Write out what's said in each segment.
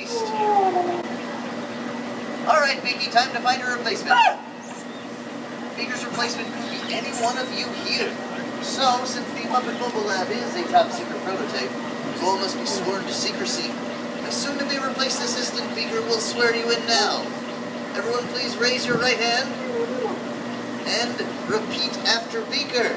waste. Alright, Beaky, time to find a replacement. Beaker's replacement could be any one of you here. So, since the Muppet Mobile Lab is a top-secret prototype, you all must be sworn to secrecy. My soon-to-be replaced assistant, Beaker, will swear you in now. Everyone please raise your right hand and repeat after Beaker.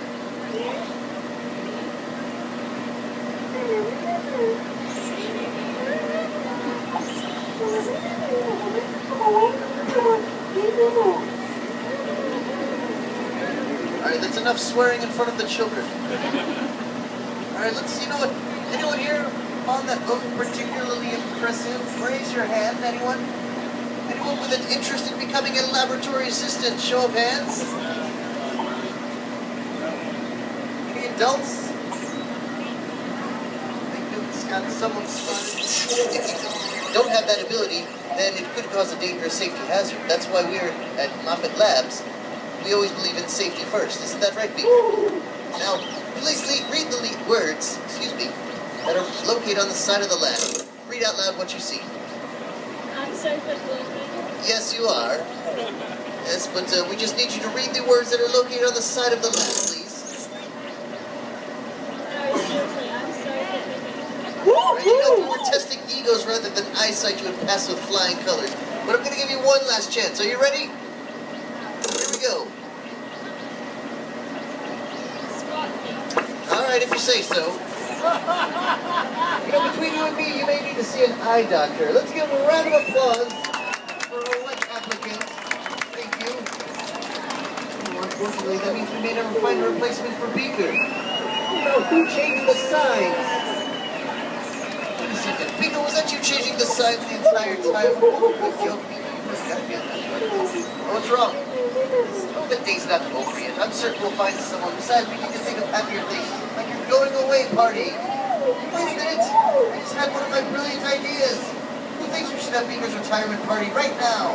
Alright, that's enough swearing in front of the children. Alright, let's see, you know what? Anyone here found that oath particularly impressive? Raise your hand, anyone? Anyone with an interest in becoming a laboratory assistant? Show of hands. Any adults? I think it's got someone spotted. If you don't have that ability, then it could cause a dangerous safety hazard. That's why we're at Muppet Labs. We always believe in safety first. Isn't that right, Beaker? Now, please read the words, that are located on the side of the lab. Read out loud what you see. I'm sorry, but Yes, you are. Yes, but we just need you to read the words that are located on the side of the lab, please. no, seriously, I'm sorry, Right, you know, if we were testing egos rather than eyesight, you would pass with flying colors. But I'm going to give you one last chance. Are you ready? Here we go. All right, if you say so. You know, between you and me, you may need to see an eye doctor. Let's give a round of applause for our one applicant. Thank you. Oh, unfortunately, that means we may never find a replacement for Beaker. You know, who changed the signs? Wait a second. Beaker, was that you changing the signs the entire time? Oh, good joke, Beaker. You must gotta be on that one. Oh, what's wrong? Oh, the day's not over yet. I'm certain we'll find someone. Besides, we need to think of happier things. Like your going away party. Wait a minute. I just had one of my brilliant ideas. Who thinks we should have Beaker's retirement party right now?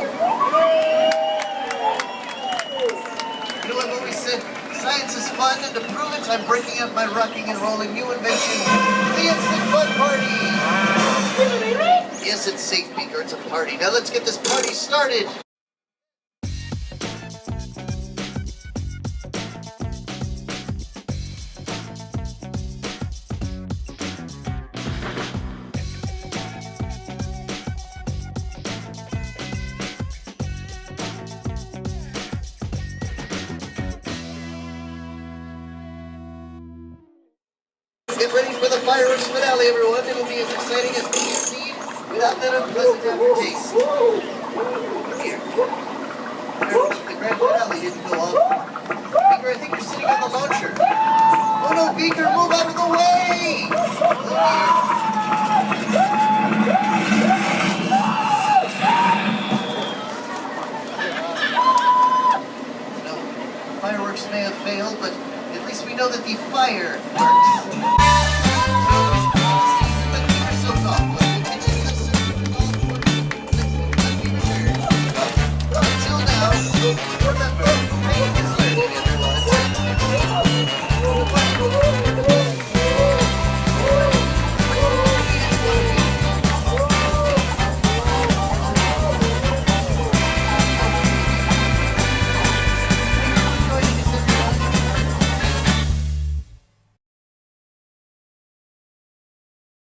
You know what movie said? Science is fun, and to prove it, I'm breaking up my rocking and rolling new invention, the Instant Fun Party. Yes, it's safe, Beaker. It's a party. Now let's get this party started. Get ready for the fireworks finale, everyone. It will be as exciting as TNT without that unpleasant aftertaste. Here. Fireworks for the grand finale didn't go off. Beaker, I think you're sitting on the launcher. Oh no, Beaker, move out of the way! No, fireworks may have failed, but at least we know that the fire works.